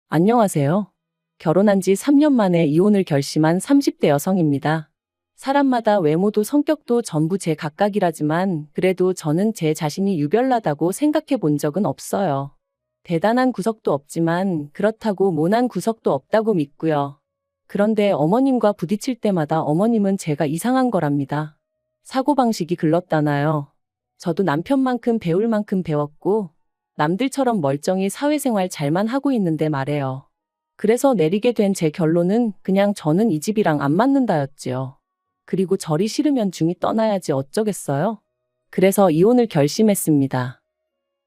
안녕하세요. 결혼한 지 3년 만에 이혼을 결심한 30대 여성입니다. 사람마다 외모도 성격도 전부 제 각각이라지만 그래도 저는 제 자신이 유별나다고 생각해 본 적은 없어요. 대단한 구석도 없지만 그렇다고 모난 구석도 없다고 믿고요. 그런데 어머님과 부딪힐 때마다 어머님은 제가 이상한 거랍니다. 사고방식이 글렀다나요. 저도 남편만큼 배울 만큼 배웠고 남들처럼 멀쩡히 사회생활 잘만 하고 있는데 말해요. 그래서 내리게 된 제 결론은 그냥 저는 이 집이랑 안 맞는다였지요. 그리고 저리 싫으면 중이 떠나야지 어쩌겠어요? 그래서 이혼을 결심했습니다.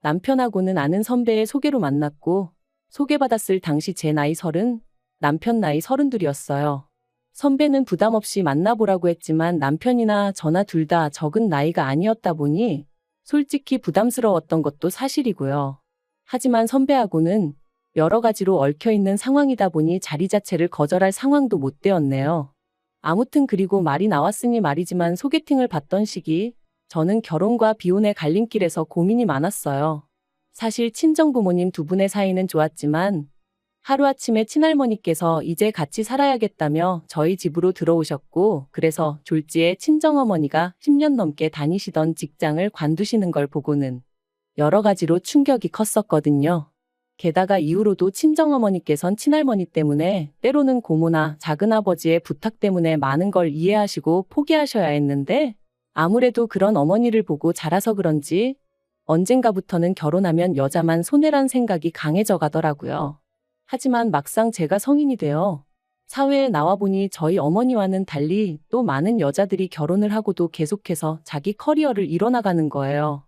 남편하고는 아는 선배의 소개로 만났고 소개받았을 당시 제 나이 30, 남편 나이 32이었어요. 선배는 부담 없이 만나보라고 했지만 남편이나 저나 둘 다 적은 나이가 아니었다 보니 솔직히 부담스러웠던 것도 사실이고요. 하지만 선배하고는 여러 가지로 얽혀있는 상황이다 보니 자리 자체를 거절할 상황도 못 되었네요. 아무튼 그리고 말이 나왔으니 말이지만 소개팅을 받던 시기 저는 결혼과 비혼의 갈림길에서 고민이 많았어요. 사실 친정부모님 두 분의 사이는 좋았지만 하루아침에 친할머니께서 이제 같이 살아야겠다며 저희 집으로 들어오셨고 그래서 졸지에 친정어머니가 10년 넘게 다니시던 직장을 관두시는 걸 보고는 여러 가지로 충격이 컸었거든요. 게다가 이후로도 친정어머니께선 친할머니 때문에 때로는 고모나 작은아버지의 부탁 때문에 많은 걸 이해하시고 포기하셔야 했는데 아무래도 그런 어머니를 보고 자라서 그런지 언젠가부터는 결혼하면 여자만 손해란 생각이 강해져 가더라고요. 하지만 막상 제가 성인이 되어 사회에 나와보니 저희 어머니와는 달리 또 많은 여자들이 결혼을 하고도 계속해서 자기 커리어를 이뤄나가는 거예요.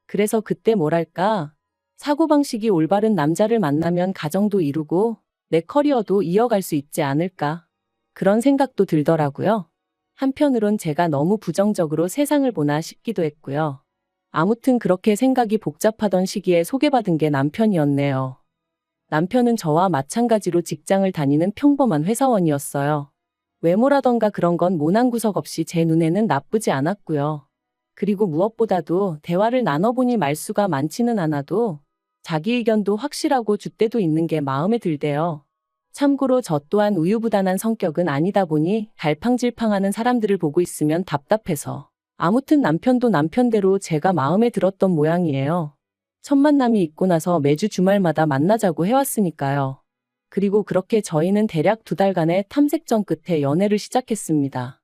그래서 그때 뭐랄까, 사고방식이 올바른 남자를 만나면 가정도 이루고 내 커리어도 이어갈 수 있지 않을까. 그런 생각도 들더라고요. 한편으론 제가 너무 부정적으로 세상을 보나 싶기도 했고요. 아무튼 그렇게 생각이 복잡하던 시기에 소개받은 게 남편이었네요. 남편은 저와 마찬가지로 직장을 다니는 평범한 회사원이었어요. 외모라던가 그런 건 모난 구석 없이 제 눈에는 나쁘지 않았고요. 그리고 무엇보다도 대화를 나눠보니 말수가 많지는 않아도 자기 의견도 확실하고 줏대도 있는 게 마음에 들대요. 참고로 저 또한 우유부단한 성격은 아니다 보니 갈팡질팡하는 사람들을 보고 있으면 답답해서 아무튼 남편도 남편대로 제가 마음에 들었던 모양이에요. 첫 만남이 있고 나서 매주 주말마다 만나자고 해왔으니까요. 그리고 그렇게 저희는 대략 2달간의 탐색전 끝에 연애를 시작했습니다.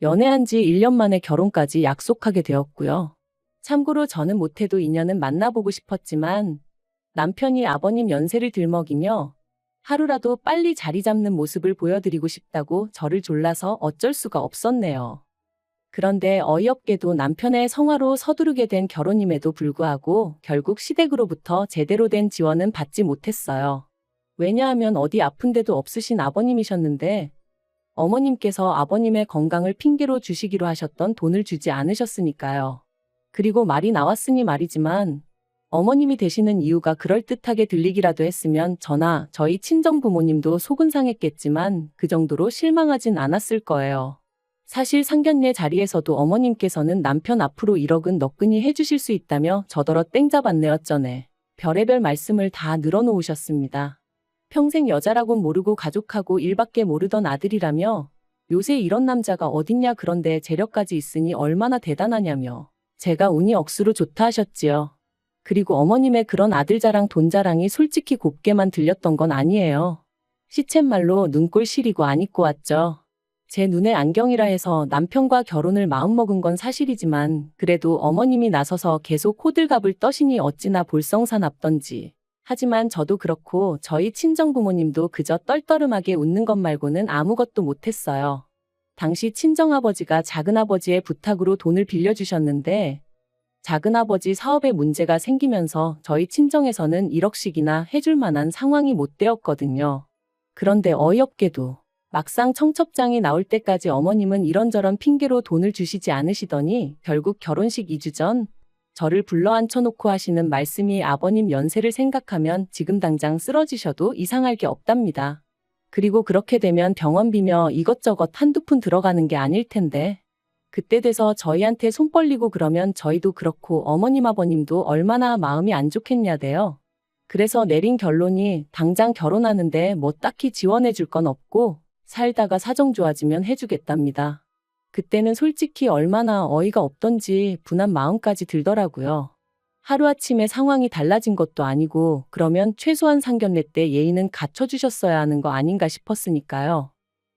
연애한 지 1년 만에 결혼까지 약속하게 되었고요. 참고로 저는 못해도 인연은 만나보고 싶었지만 남편이 아버님 연세를 들먹이며 하루라도 빨리 자리 잡는 모습을 보여드리고 싶다고 저를 졸라서 어쩔 수가 없었네요. 그런데 어이없게도 남편의 성화로 서두르게 된 결혼임에도 불구하고 결국 시댁으로부터 제대로 된 지원은 받지 못했어요. 왜냐하면 어디 아픈 데도 없으신 아버님이셨는데 어머님께서 아버님의 건강을 핑계로 주시기로 하셨던 돈을 주지 않으셨으니까요. 그리고 말이 나왔으니 말이지만 어머님이 되시는 이유가 그럴듯하게 들리기라도 했으면 저나 저희 친정부모님도 속은 상했겠지만 그 정도로 실망하진 않았을 거예요. 사실 상견례 자리에서도 어머님께서는 남편 앞으로 1억은 너끈히 해주실 수 있다며 저더러 땡잡았네 어쩌네. 별의별 말씀을 다 늘어놓으셨습니다. 평생 여자라곤 모르고 가족하고 일밖에 모르던 아들이라며 요새 이런 남자가 어딨냐 그런데 재력까지 있으니 얼마나 대단하냐며 제가 운이 억수로 좋다 하셨지요. 그리고 어머님의 그런 아들 자랑 돈 자랑이 솔직히 곱게만 들렸던 건 아니에요. 시쳇말로 눈꼴 시리고 안 입고 왔죠. 제 눈에 안경이라 해서 남편과 결혼을 마음먹은 건 사실이지만 그래도 어머님이 나서서 계속 호들갑을 떠시니 어찌나 볼썽사납던지. 하지만 저도 그렇고 저희 친정부모님도 그저 떨떠름하게 웃는 것 말고는 아무것도 못했어요. 당시 친정아버지가 작은아버지의 부탁으로 돈을 빌려주셨는데 작은아버지 사업에 문제가 생기면서 저희 친정에서는 1억씩이나 해줄 만한 상황이 못 되었거든요. 그런데 어이없게도 막상 청첩장이 나올 때까지 어머님은 이런저런 핑계로 돈을 주시지 않으시더니 결국 결혼식 2주 전 저를 불러 앉혀놓고 하시는 말씀이 아버님 연세를 생각하면 지금 당장 쓰러지셔도 이상할 게 없답니다. 그리고 그렇게 되면 병원비며 이것저것 한두 푼 들어가는 게 아닐 텐데 그때 돼서 저희한테 손 벌리고 그러면 저희도 그렇고 어머님 아버님도 얼마나 마음이 안 좋겠냐대요. 그래서 내린 결론이 당장 결혼하는데 뭐 딱히 지원해 줄 건 없고 살다가 사정 좋아지면 해주겠답니다. 그때는 솔직히 얼마나 어이가 없던지 분한 마음까지 들더라고요. 하루아침에 상황이 달라진 것도 아니고 그러면 최소한 상견례 때 예의는 갖춰주셨어야 하는 거 아닌가 싶었으니까요.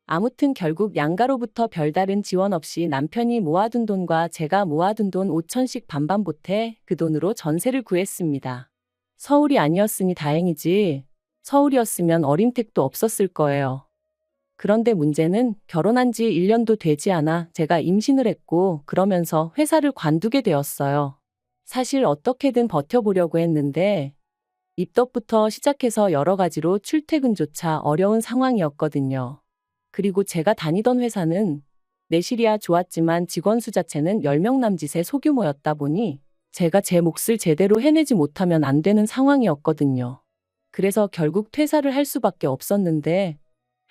아무튼 결국 양가로부터 별다른 지원 없이 남편이 모아둔 돈과 제가 모아둔 돈 5천씩 반반 보태 그 돈으로 전세를 구했습니다. 서울이 아니었으니 다행이지 서울이었으면 어림택도 없었을 거예요. 그런데 문제는 결혼한 지 1년도 되지 않아 제가 임신을 했고 그러면서 회사를 관두게 되었어요. 사실 어떻게든 버텨보려고 했는데 입덧부터 시작해서 여러 가지로 출퇴근조차 어려운 상황이었거든요. 그리고 제가 다니던 회사는 내실이야 좋았지만 직원 수 자체는 10명 남짓의 소규모였다 보니 제가 제 몫을 제대로 해내지 못하면 안 되는 상황이었거든요. 그래서 결국 퇴사를 할 수밖에 없었는데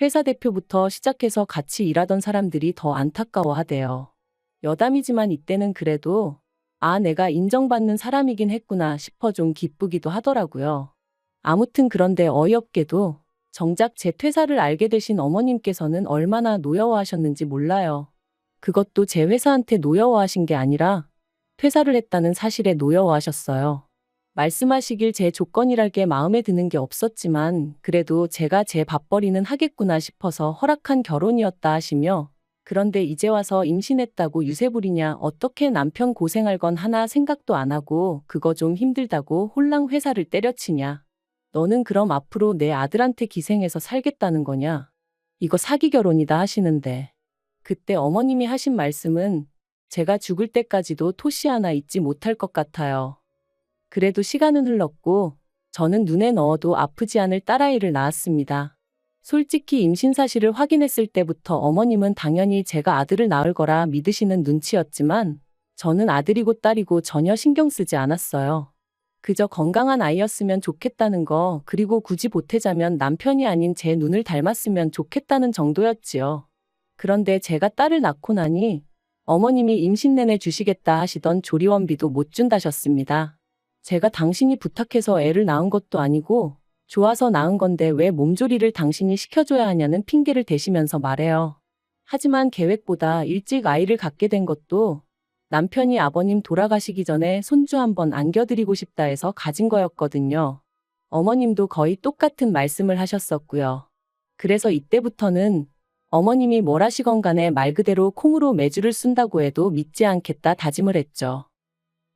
회사 대표부터 시작해서 같이 일하던 사람들이 더 안타까워하대요. 여담이지만 이때는 그래도 내가 인정받는 사람이긴 했구나 싶어 좀 기쁘기도 하더라고요. 아무튼 그런데 어이없게도 정작 제 퇴사를 알게 되신 어머님께서는 얼마나 노여워하셨는지 몰라요. 그것도 제 회사한테 노여워하신 게 아니라 퇴사를 했다는 사실에 노여워하셨어요. 말씀하시길 제 조건이랄 게 마음에 드는 게 없었지만 그래도 제가 제 밥벌이는 하겠구나 싶어서 허락한 결혼이었다 하시며 그런데 이제 와서 임신했다고 유세 부리냐 어떻게 남편 고생할 건 하나 생각도 안 하고 그거 좀 힘들다고 홀랑 회사를 때려치냐. 너는 그럼 앞으로 내 아들한테 기생해서 살겠다는 거냐? 이거 사기 결혼이다 하시는데 그때 어머님이 하신 말씀은 제가 죽을 때까지도 토시 하나 잊지 못할 것 같아요. 그래도 시간은 흘렀고 저는 눈에 넣어도 아프지 않을 딸아이를 낳았습니다. 솔직히 임신 사실을 확인했을 때부터 어머님은 당연히 제가 아들을 낳을 거라 믿으시는 눈치였지만 저는 아들이고 딸이고 전혀 신경 쓰지 않았어요. 그저 건강한 아이였으면 좋겠다는 거 그리고 굳이 보태자면 남편이 아닌 제 눈을 닮았으면 좋겠다는 정도였지요. 그런데 제가 딸을 낳고 나니 어머님이 임신 내내 주시겠다 하시던 조리원비도 못 준다셨습니다. 제가 당신이 부탁해서 애를 낳은 것도 아니고 좋아서 낳은 건데 왜 몸조리를 당신이 시켜줘야 하냐는 핑계를 대시면서 말해요. 하지만 계획보다 일찍 아이를 갖게 된 것도 남편이 아버님 돌아가시기 전에 손주 한번 안겨드리고 싶다 해서 가진 거였거든요. 어머님도 거의 똑같은 말씀을 하셨었고요. 그래서 이때부터는 어머님이 뭘 하시건 간에 말 그대로 콩으로 매주를 쓴다고 해도 믿지 않겠다 다짐을 했죠.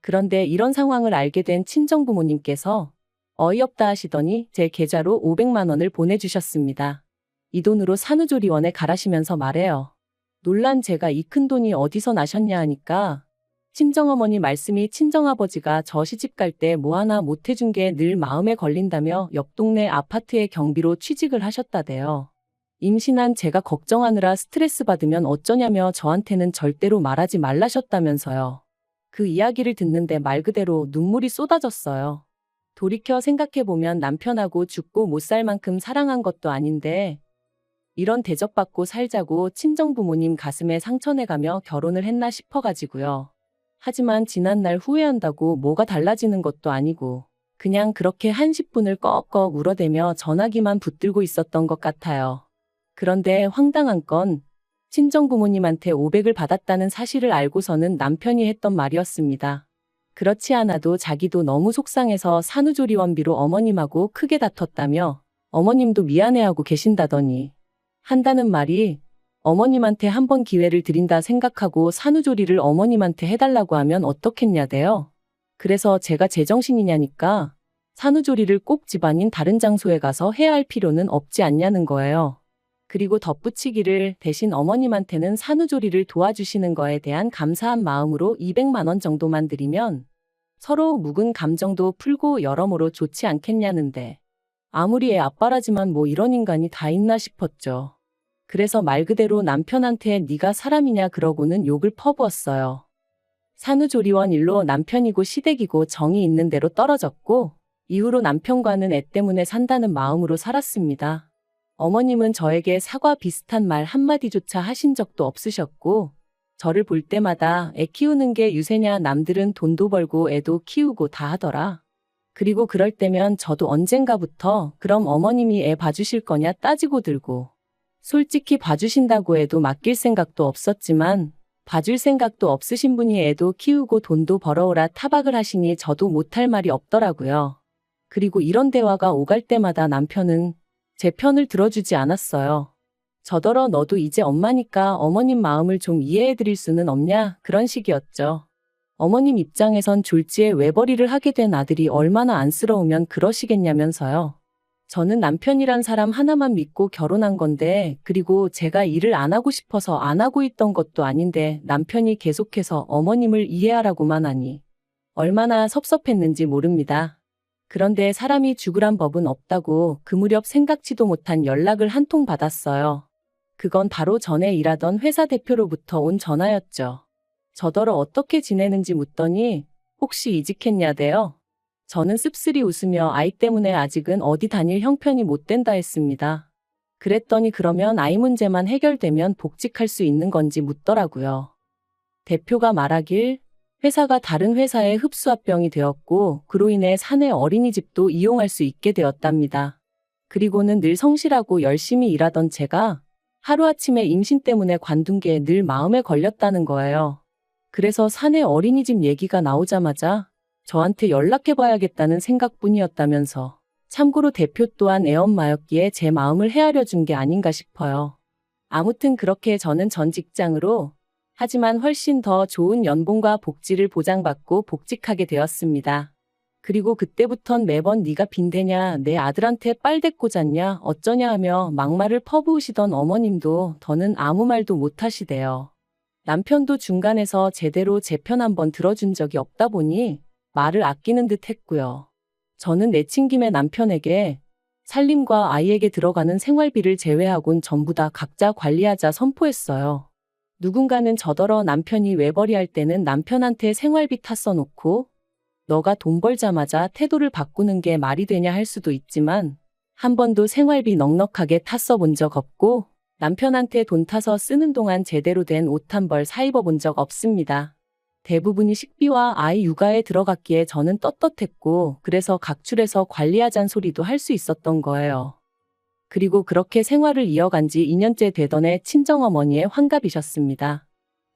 그런데 이런 상황을 알게 된 친정부모님께서 어이없다 하시더니 제 계좌로 500만 원을 보내주셨습니다. 이 돈으로 산후조리원에 가라시면서 말해요. 놀란 제가 이 큰 돈이 어디서 나셨냐 하니까 친정어머니 말씀이 친정아버지가 저 시집갈 때 뭐 하나 못 해준 게 늘 마음에 걸린다며 옆 동네 아파트의 경비로 취직을 하셨다대요. 임신한 제가 걱정하느라 스트레스 받으면 어쩌냐며 저한테는 절대로 말하지 말라셨다면서요. 그 이야기를 듣는데 말 그대로 눈물이 쏟아졌어요. 돌이켜 생각해보면 남편하고 죽고 못 살 만큼 사랑한 것도 아닌데 이런 대접받고 살자고 친정부모님 가슴에 상처내가며 결혼을 했나 싶어가지고요. 하지만 지난날 후회한다고 뭐가 달라지는 것도 아니고 그냥 그렇게 한 10분을 꺽꺽 울어대며 전화기만 붙들고 있었던 것 같아요. 그런데 황당한 건 친정부모님한테 500을 받았다는 사실을 알고서는 남편이 했던 말이었습니다. 그렇지 않아도 자기도 너무 속상해서 산후조리원비로 어머님하고 크게 다퉜다며 어머님도 미안해하고 계신다더니 한다는 말이 어머님한테 한 번 기회를 드린다 생각하고 산후조리를 어머님한테 해달라고 하면 어떻겠냐대요. 그래서 제가 제정신이냐니까 산후조리를 꼭 집안인 다른 장소에 가서 해야 할 필요는 없지 않냐는 거예요. 그리고 덧붙이기를 대신 어머님한테는 산후조리를 도와주시는 거에 대한 감사한 마음으로 200만 원 정도만 드리면 서로 묵은 감정도 풀고 여러모로 좋지 않겠냐는데 아무리 애 아빠라지만 뭐 이런 인간이 다 있나 싶었죠. 그래서 말 그대로 남편한테 네가 사람이냐 그러고는 욕을 퍼부었어요. 산후조리원 일로 남편이고 시댁이고 정이 있는 대로 떨어졌고 이후로 남편과는 애 때문에 산다는 마음으로 살았습니다. 어머님은 저에게 사과 비슷한 말 한마디조차 하신 적도 없으셨고 저를 볼 때마다 애 키우는 게 유세냐 남들은 돈도 벌고 애도 키우고 다 하더라. 그리고 그럴 때면 저도 언젠가부터 그럼 어머님이 애 봐주실 거냐 따지고 들고. 솔직히 봐주신다고 해도 맡길 생각도 없었지만 봐줄 생각도 없으신 분이 애도 키우고 돈도 벌어오라 타박을 하시니 저도 못할 말이 없더라고요. 그리고 이런 대화가 오갈 때마다 남편은 제 편을 들어주지 않았어요. 저더러 너도 이제 엄마니까 어머님 마음을 좀 이해해드릴 수는 없냐 그런 식이었죠. 어머님 입장에선 졸지에 외벌이를 하게 된 아들이 얼마나 안쓰러우면 그러시겠냐면서요. 저는 남편이란 사람 하나만 믿고 결혼한 건데 그리고 제가 일을 안 하고 싶어서 안 하고 있던 것도 아닌데 남편이 계속해서 어머님을 이해하라고만 하니 얼마나 섭섭했는지 모릅니다. 그런데 사람이 죽으란 법은 없다고 그 무렵 생각지도 못한 연락을 한 통 받았어요. 그건 바로 전에 일하던 회사 대표로부터 온 전화였죠. 저더러 어떻게 지내는지 묻더니 혹시 이직했냐대요. 저는 씁쓸히 웃으며 아이 때문에 아직은 어디 다닐 형편이 못 된다 했습니다. 그랬더니 그러면 아이 문제만 해결되면 복직할 수 있는 건지 묻더라고요. 대표가 말하길 회사가 다른 회사에 흡수합병이 되었고 그로 인해 사내 어린이집도 이용할 수 있게 되었답니다. 그리고는 늘 성실하고 열심히 일하던 제가 하루아침에 임신 때문에 관둔 게 늘 마음에 걸렸다는 거예요. 그래서 사내 어린이집 얘기가 나오자마자 저한테 연락해봐야겠다는 생각뿐이었다면서 참고로 대표 또한 애엄마였기에 제 마음을 헤아려 준 게 아닌가 싶어요. 아무튼 그렇게 저는 전 직장으로 하지만 훨씬 더 좋은 연봉과 복지를 보장받고 복직하게 되었습니다. 그리고 그때부턴 매번 네가 빈대냐 내 아들한테 빨대 꽂았냐 어쩌냐 하며 막말을 퍼부으시던 어머님도 더는 아무 말도 못하시대요. 남편도 중간에서 제대로 제 편 한번 들어준 적이 없다 보니 말을 아끼는 듯 했고요. 저는 내친김에 남편에게 살림과 아이에게 들어가는 생활비를 제외하곤 전부 다 각자 관리하자 선포했어요. 누군가는 저더러 남편이 외벌이할 때는 남편한테 생활비 탔어 놓고 너가 돈 벌자마자 태도를 바꾸는 게 말이 되냐 할 수도 있지만 한 번도 생활비 넉넉하게 탔어 본 적 없고 남편한테 돈 타서 쓰는 동안 제대로 된 옷 한 벌 사 입어 본 적 없습니다. 대부분이 식비와 아이 육아에 들어갔기에 저는 떳떳했고 그래서 각출해서 관리하잔 소리도 할 수 있었던 거예요. 그리고 그렇게 생활을 이어간 지 2년째 되던 해 친정어머니의 환갑이셨습니다.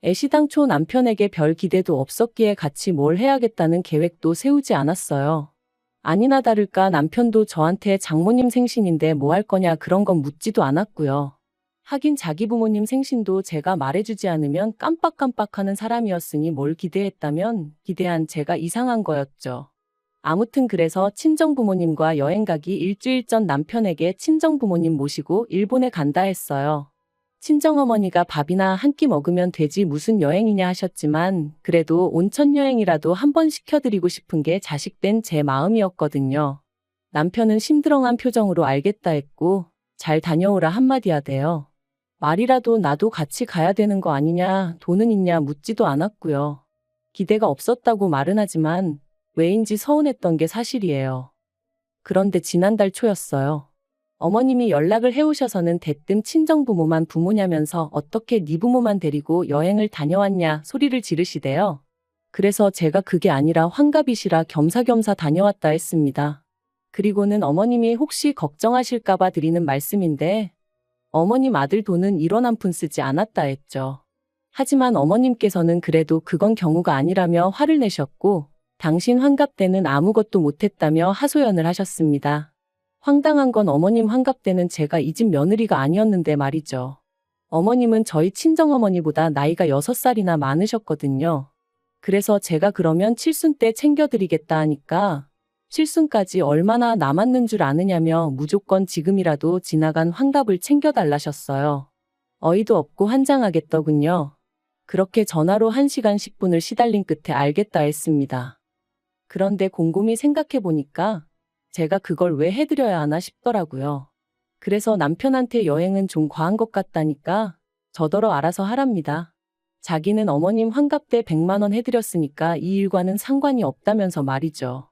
애시당초 남편에게 별 기대도 없었기에 같이 뭘 해야겠다는 계획도 세우지 않았어요. 아니나 다를까 남편도 저한테 장모님 생신인데 뭐 할 거냐 그런 건 묻지도 않았고요. 하긴 자기 부모님 생신도 제가 말해주지 않으면 깜빡깜빡하는 사람이었으니 뭘 기대했다면 기대한 제가 이상한 거였죠. 아무튼 그래서 친정부모님과 여행 가기 일주일 전 남편에게 친정부모님 모시고 일본에 간다 했어요. 친정어머니가 밥이나 한 끼 먹으면 되지 무슨 여행이냐 하셨지만 그래도 온천 여행이라도 한번 시켜드리고 싶은 게 자식된 제 마음이었거든요. 남편은 심드렁한 표정으로 알겠다 했고 잘 다녀오라 한마디 하대요. 말이라도 나도 같이 가야 되는 거 아니냐 돈은 있냐 묻지도 않았고요. 기대가 없었다고 말은 하지만 왜인지 서운했던 게 사실이에요. 그런데 지난달 초였어요. 어머님이 연락을 해오셔서는 대뜸 친정부모만 부모냐면서 어떻게 네 부모만 데리고 여행을 다녀왔냐 소리를 지르시대요. 그래서 제가 그게 아니라 환갑이시라 겸사겸사 다녀왔다 했습니다. 그리고는 어머님이 혹시 걱정하실까봐 드리는 말씀인데 어머님 아들 돈은 1원 한 푼 쓰지 않았다 했죠. 하지만 어머님께서는 그래도 그건 경우가 아니라며 화를 내셨고 당신 환갑 때는 아무것도 못했다며 하소연을 하셨습니다. 황당한 건 어머님 환갑 때는 제가 이 집 며느리가 아니었는데 말이죠. 어머님은 저희 친정어머니보다 나이가 6살이나 많으셨거든요. 그래서 제가 그러면 칠순 때 챙겨드리겠다 하니까 칠순까지 얼마나 남았는 줄 아느냐며 무조건 지금이라도 지나간 환갑을 챙겨달라셨어요. 어이도 없고 환장하겠더군요. 그렇게 전화로 1시간 10분을 시달린 끝에 알겠다 했습니다. 그런데 곰곰이 생각해보니까 제가 그걸 왜 해드려야 하나 싶더라고요. 그래서 남편한테 여행은 좀 과한 것 같다니까 저더러 알아서 하랍니다. 자기는 어머님 환갑 때 100만 원 해드렸으니까 이 일과는 상관이 없다면서 말이죠.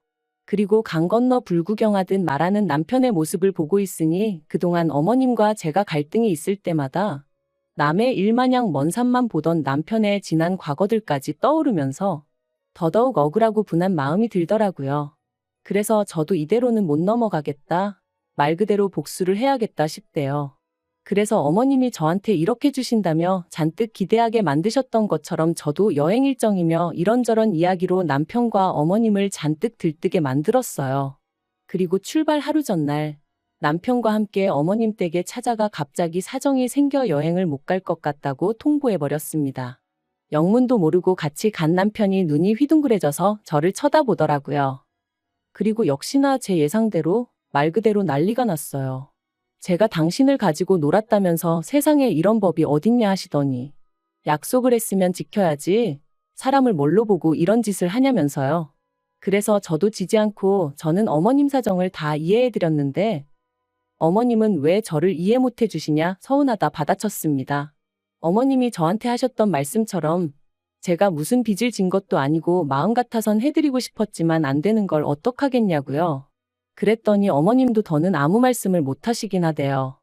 그리고 강 건너 불구경하듯 말하는 남편의 모습을 보고 있으니 그동안 어머님과 제가 갈등이 있을 때마다 남의 일마냥 먼 산만 보던 남편의 지난 과거들까지 떠오르면서 더더욱 억울하고 분한 마음이 들더라고요. 그래서 저도 이대로는 못 넘어가겠다. 말 그대로 복수를 해야겠다 싶대요. 그래서 어머님이 저한테 이렇게 주신다며 잔뜩 기대하게 만드셨던 것처럼 저도 여행 일정이며 이런저런 이야기로 남편과 어머님을 잔뜩 들뜨게 만들었어요. 그리고 출발 하루 전날 남편과 함께 어머님 댁에 찾아가 갑자기 사정이 생겨 여행을 못 갈 것 같다고 통보해버렸습니다. 영문도 모르고 같이 간 남편이 눈이 휘둥그레져서 저를 쳐다보더라고요. 그리고 역시나 제 예상대로 말 그대로 난리가 났어요. 제가 당신을 가지고 놀았다면서 세상에 이런 법이 어딨냐 하시더니 약속을 했으면 지켜야지 사람을 뭘로 보고 이런 짓을 하냐면서요. 그래서 저도 지지 않고 저는 어머님 사정을 다 이해해드렸는데 어머님은 왜 저를 이해 못 해주시냐 서운하다 받아쳤습니다. 어머님이 저한테 하셨던 말씀처럼 제가 무슨 빚을 진 것도 아니고 마음 같아선 해드리고 싶었지만 안 되는 걸 어떡하겠냐고요. 그랬더니 어머님도 더는 아무 말씀을 못 하시긴 하대요.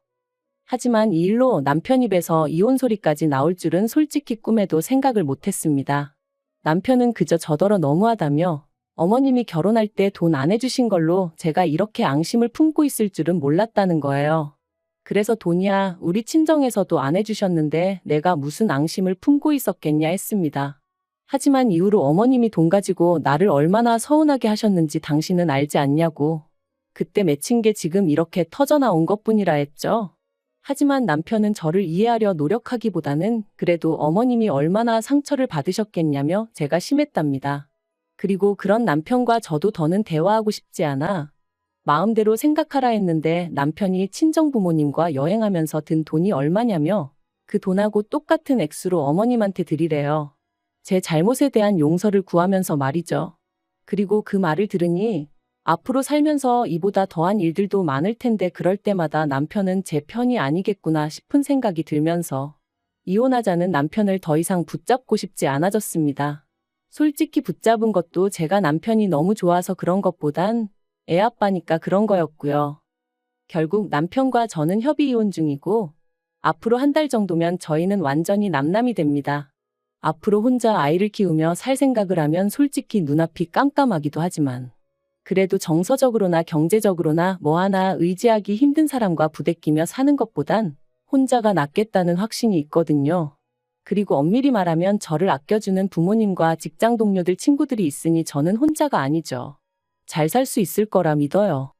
하지만 이 일로 남편 입에서 이혼 소리까지 나올 줄은 솔직히 꿈에도 생각을 못 했습니다. 남편은 그저 저더러 너무하다며 어머님이 결혼할 때 돈 안 해주신 걸로 제가 이렇게 앙심을 품고 있을 줄은 몰랐다는 거예요. 그래서 돈이야 우리 친정에서도 안 해주셨는데 내가 무슨 앙심을 품고 있었겠냐 했습니다. 하지만 이후로 어머님이 돈 가지고 나를 얼마나 서운하게 하셨는지 당신은 알지 않냐고. 그때 맺힌 게 지금 이렇게 터져나온 것뿐이라 했죠. 하지만 남편은 저를 이해하려 노력하기보다는 그래도 어머님이 얼마나 상처를 받으셨겠냐며 제가 심했답니다. 그리고 그런 남편과 저도 더는 대화하고 싶지 않아 마음대로 생각하라 했는데 남편이 친정부모님과 여행하면서 든 돈이 얼마냐며 그 돈하고 똑같은 액수로 어머님한테 드리래요. 제 잘못에 대한 용서를 구하면서 말이죠. 그리고 그 말을 들으니 앞으로 살면서 이보다 더한 일들도 많을 텐데 그럴 때마다 남편은 제 편이 아니겠구나 싶은 생각이 들면서 이혼하자는 남편을 더 이상 붙잡고 싶지 않아졌습니다. 솔직히 붙잡은 것도 제가 남편이 너무 좋아서 그런 것보단 애 아빠니까 그런 거였고요. 결국 남편과 저는 협의 이혼 중이고 앞으로 한 달 정도면 저희는 완전히 남남이 됩니다. 앞으로 혼자 아이를 키우며 살 생각을 하면 솔직히 눈앞이 깜깜하기도 하지만 그래도 정서적으로나 경제적으로나 뭐 하나 의지하기 힘든 사람과 부대끼며 사는 것보단 혼자가 낫겠다는 확신이 있거든요. 그리고 엄밀히 말하면 저를 아껴주는 부모님과 직장 동료들 친구들이 있으니 저는 혼자가 아니죠. 잘 살 수 있을 거라 믿어요.